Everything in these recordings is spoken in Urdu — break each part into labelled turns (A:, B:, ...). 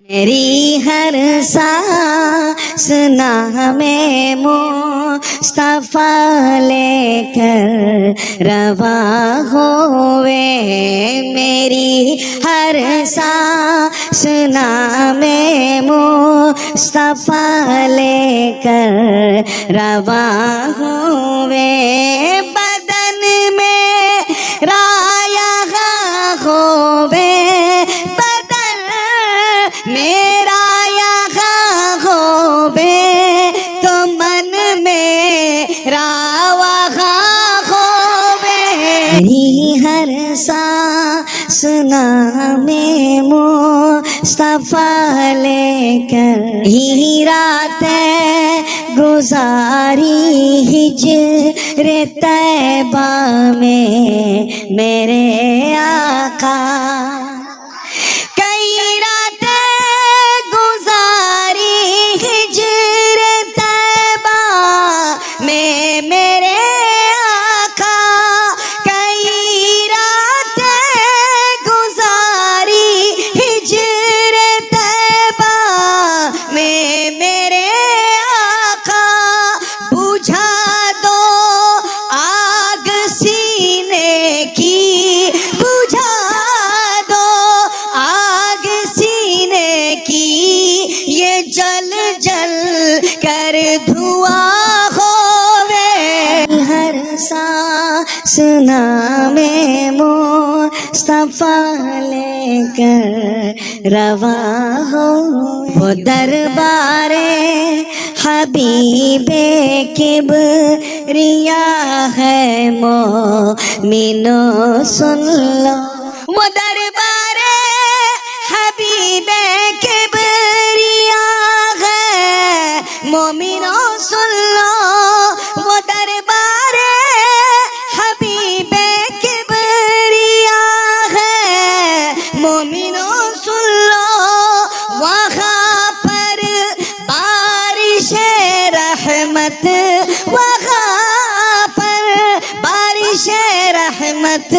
A: میری ہر سانس نامے مصطفیٰ لے کر رواں ہوئے، میری ہر سانس نامے مصطفیٰ لے کر رواں ہوئے، بدن میں رایا ہوئے، میرا یہاں ہووے تو من میرا وہاں ہووے، میری ہر سانس نامے مصطفیٰ لے کر ہی راتیں گزاری ہجر طیبہ میں میرے آقا، جل جل کر دھواں ہووے، ہر سانس نامے مصطفیٰ لے کر رواں ہووے، وہ دربار حبیب کبریا ہے مومنو سن لو، وہ دربار حبیب مومنو سن لو، وہ دربار حبیب کبریا ہے مومنو سن لو، وہاں پر بارش رحمت، وہاں پر بارش رحمت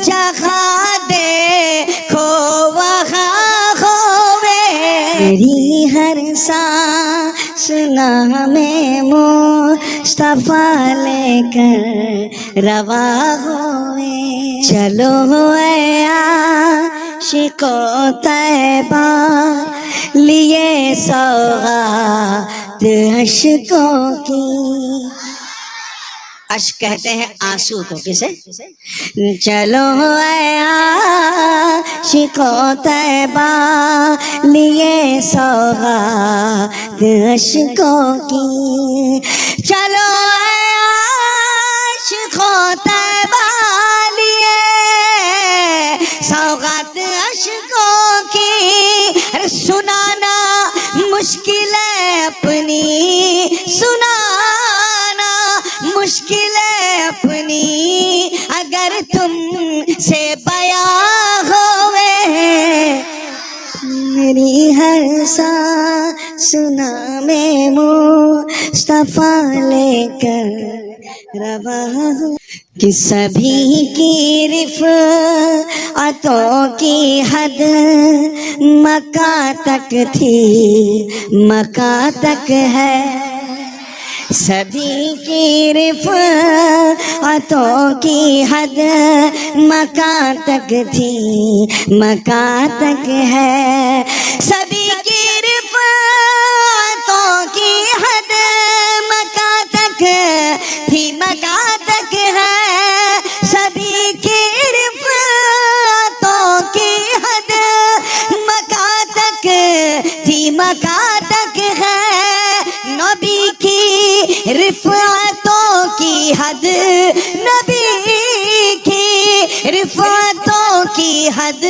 A: جہاں دیکھو وہاں ہووے، میری ہر سانس نامے مصطفیٰ لے کر رواں ہوئے، چلو اے عاشقو طیبہ لیے سوغات عشقوں کی، اشک کہتے ہیں آنسو کو، کسے؟ چلو اے عاشقو طیبہ لیے سوغات عشقوں کی، چلو اے عاشقو طیبہ لیے سوغات عشقوں کی، سنانا مشکل ہے اپنی، سنانا مشکل ہے اپنی، اگر تم سے بیاں ہوئے، میری ہر سانس نامے مصطفیٰ لے کر رواں، کہ سبھی کی رفعتوں کی حد مکہ تک تھی، مکہ تک ہے، سبھی کی رفعتوں کی حد مکہ تک تھی، مکہ تک ہے، سبھی کی رفعتوں کی حد مکہ تک تھی، مکہ تک ہے، سبھی کی رفعتوں کی حد مکہ تک تھی، مکہ تک ہے، نبی کی رفعتوں کی حد، نبی کی رفعتوں کی حد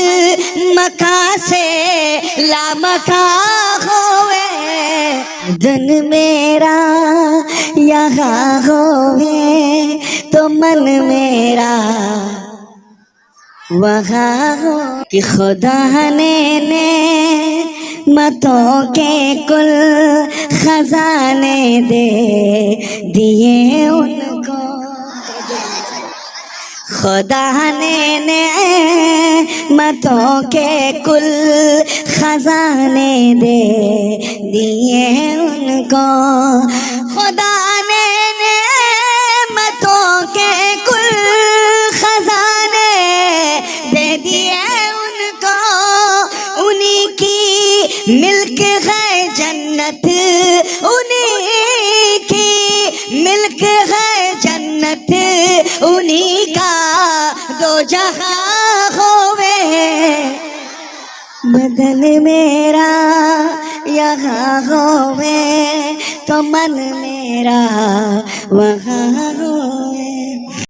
A: مکہ سے لامکہ ہوئے، دن میرا یہاں ہوئے تو من میرا وہاں ہو، کہ خدا نے نعمتوں کے کل خزانے دے دیے ان کو، خدا نے نعمتوں کے کل خزانے دے دیے ان کو، خدا نے نعمتوں کے کل خزانے دے دیے ان کو، انہی کی ملک ہے جنت، انہی کی ملک ہے جنت، انہی کا دو جہاں ہوئے، بدن میرا یہاں ہوئے تو من میرا وہاں ہوئے۔